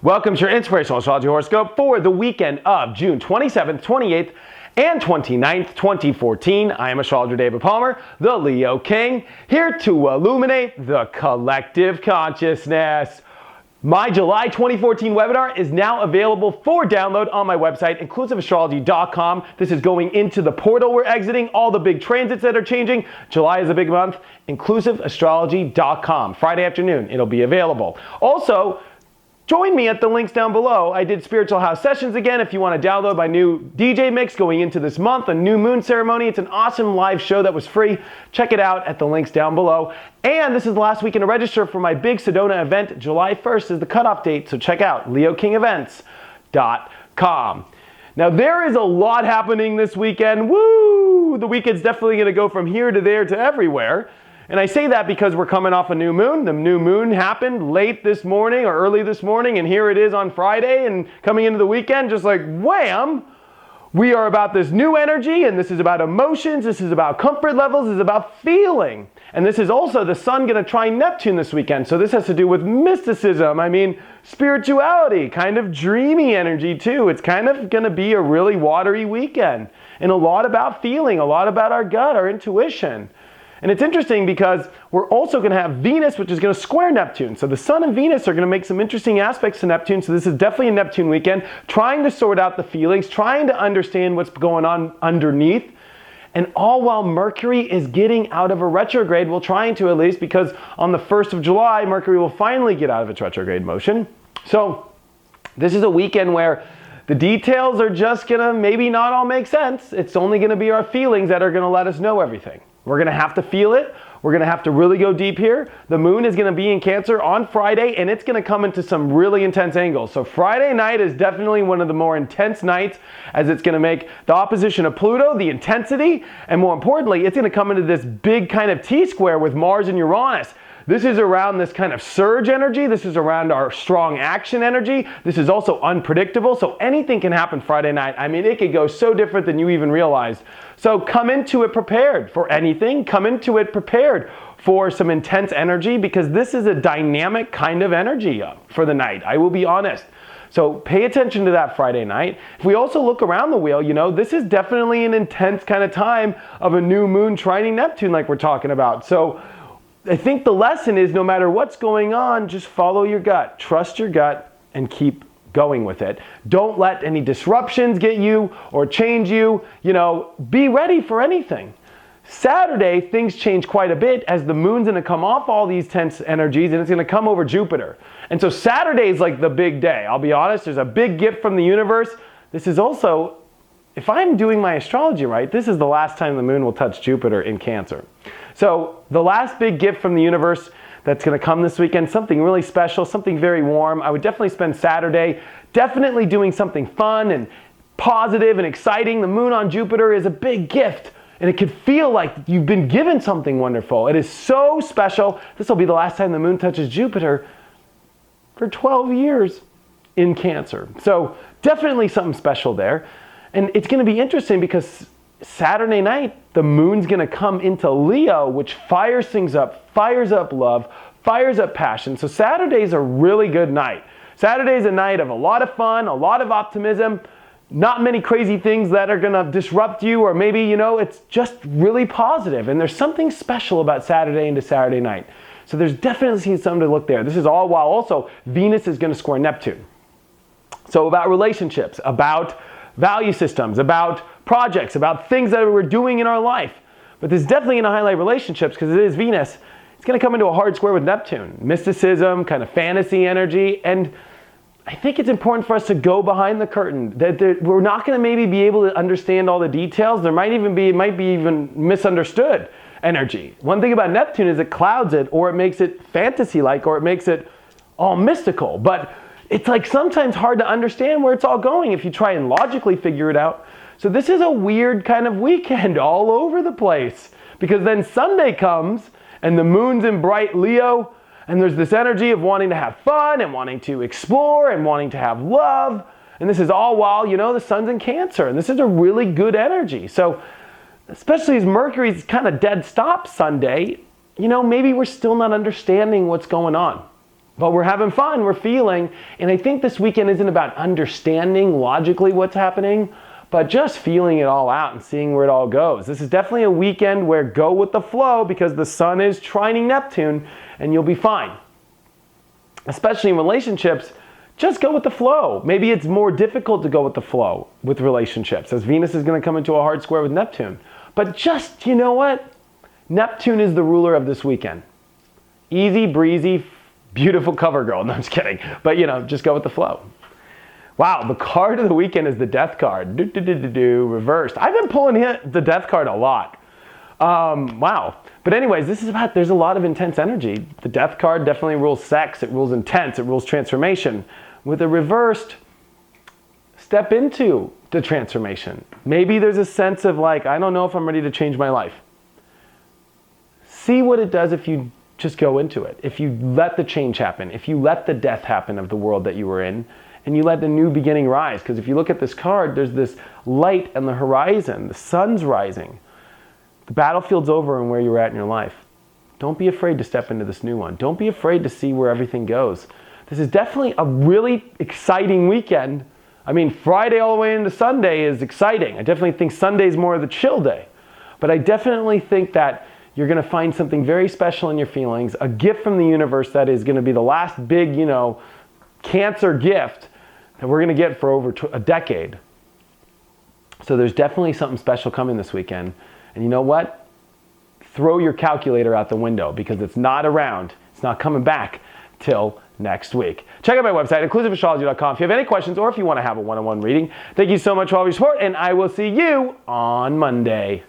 Welcome to your Inspirational Astrology Horoscope for the weekend of June 27th, 28th, and 29th, 2014. I am astrologer David Palmer, the Leo King, here to illuminate the collective consciousness. My July 2014 webinar is now available for download on my website, inclusiveastrology.com. This is going into the portal we're exiting, all the big transits that are changing. July is a big month. Inclusiveastrology.com. Friday afternoon, it'll be available. Also, join me at the links down below. I did Spiritual House Sessions again. If you want to download my new DJ mix going into this month, a new moon ceremony. It's an awesome live show that was free. Check it out at the links down below. And this is the last weekend to register for my big Sedona event. July 1st is the cutoff date, so check out leokingevents.com. Now there is a lot happening this weekend. Woo! The weekend's definitely going to go from here to there to everywhere. And I say that because we're coming off a new moon. The new moon happened late this morning or early this morning, and here it is on Friday, and coming into the weekend, just like wham, we are about this new energy, and this is about emotions, this is about comfort levels, this is about feeling. And this is also the sun going to trine Neptune this weekend, so this has to do with mysticism, spirituality, kind of dreamy energy too. It's kind of going to be a really watery weekend, and a lot about feeling, a lot about our gut, our intuition. And it's interesting because we're also going to have Venus, which is going to square Neptune. So the Sun and Venus are going to make some interesting aspects to Neptune. So this is definitely a Neptune weekend, trying to sort out the feelings, trying to understand what's going on underneath. And all while Mercury is getting out of a retrograde, well, trying to at least, because on the 1st of July, Mercury will finally get out of its retrograde motion. So this is a weekend where the details are just going to maybe not all make sense. It's only going to be our feelings that are going to let us know everything. We're going to have to feel it. We're going to have to really go deep here. The moon is going to be in Cancer on Friday, and it's going to come into some really intense angles. So Friday night is definitely one of the more intense nights, as it's going to make the opposition of Pluto, the intensity, and more importantly, it's going to come into this big kind of T-square with Mars and Uranus. This is around this kind of surge energy. This is around our strong action energy. This is also unpredictable. So anything can happen Friday night. It could go so different than you even realized. So come into it prepared for anything. Come into it prepared for some intense energy, because this is a dynamic kind of energy for the night. I will be honest. So pay attention to that Friday night. If we also look around the wheel, this is definitely an intense kind of time of a new moon trining Neptune like we're talking about. So I think the lesson is, no matter what's going on, just follow your gut, trust your gut, and keep going with it. Don't let any disruptions get you or change you. Be ready for anything. Saturday, things change quite a bit, as the moon's going to come off all these tense energies, and it's going to come over Jupiter. And so Saturday is like the big day. I'll be honest, there's a big gift from the universe. This is also, if I'm doing my astrology right, this is the last time the moon will touch Jupiter in Cancer. So the last big gift from the universe that's going to come this weekend, something really special, something very warm. I would definitely spend Saturday definitely doing something fun and positive and exciting. The moon on Jupiter is a big gift, and it could feel like you've been given something wonderful. It is so special. This will be the last time the moon touches Jupiter for 12 years in Cancer. So definitely something special there. And it's going to be interesting because Saturday night, the moon's going to come into Leo, which fires things up, fires up love, fires up passion. So Saturday's a really good night. Saturday's a night of a lot of fun, a lot of optimism, not many crazy things that are going to disrupt you, or maybe, it's just really positive. And there's something special about Saturday into Saturday night. So there's definitely something to look there. This is all while also Venus is going to square Neptune. So about relationships, about value systems, about projects, about things that we're doing in our life. But this is definitely going to highlight relationships, because it is Venus. It's going to come into a hard square with Neptune. Mysticism, kind of fantasy energy. And I think it's important for us to go behind the curtain. That we're not going to maybe be able to understand all the details. There might be even misunderstood energy. One thing about Neptune is it clouds it, or it makes it fantasy-like, or it makes it all mystical. But it's like sometimes hard to understand where it's all going if you try and logically figure it out. So this is a weird kind of weekend all over the place, because then Sunday comes and the moon's in bright Leo, and there's this energy of wanting to have fun and wanting to explore and wanting to have love. And this is all while, the sun's in Cancer, and this is a really good energy. So, especially as Mercury's kind of dead stop Sunday, maybe we're still not understanding what's going on. But we're having fun, we're feeling, and I think this weekend isn't about understanding logically what's happening, but just feeling it all out and seeing where it all goes. This is definitely a weekend where go with the flow because the sun is trining Neptune and you'll be fine. Especially in relationships, just go with the flow. Maybe it's more difficult to go with the flow with relationships as Venus is going to come into a hard square with Neptune. But just, what? Neptune is the ruler of this weekend. Easy breezy, beautiful cover girl. No, I'm just kidding. But, just go with the flow. Wow, the card of the weekend is the Death card. Reversed. I've been pulling the Death card a lot. Wow. But anyways, there's a lot of intense energy. The Death card definitely rules sex. It rules intense. It rules transformation. With a reversed, step into the transformation. Maybe there's a sense of I don't know if I'm ready to change my life. See what it does if you just go into it. If you let the change happen. If you let the death happen of the world that you were in. And you let the new beginning rise. Because if you look at this card, there's this light on the horizon. The sun's rising. The battlefield's over and where you're at in your life. Don't be afraid to step into this new one. Don't be afraid to see where everything goes. This is definitely a really exciting weekend. I mean, Friday all the way into Sunday is exciting. I definitely think Sunday's more of the chill day. But I definitely think that you're going to find something very special in your feelings. A gift from the universe that is going to be the last big, Cancer gift that we're going to get for over a decade. So there's definitely something special coming this weekend. And you know what? Throw your calculator out the window because it's not around. It's not coming back till next week. Check out my website, inclusiveastrology.com, if you have any questions or if you want to have a one-on-one reading. Thank you so much for all your support, and I will see you on Monday.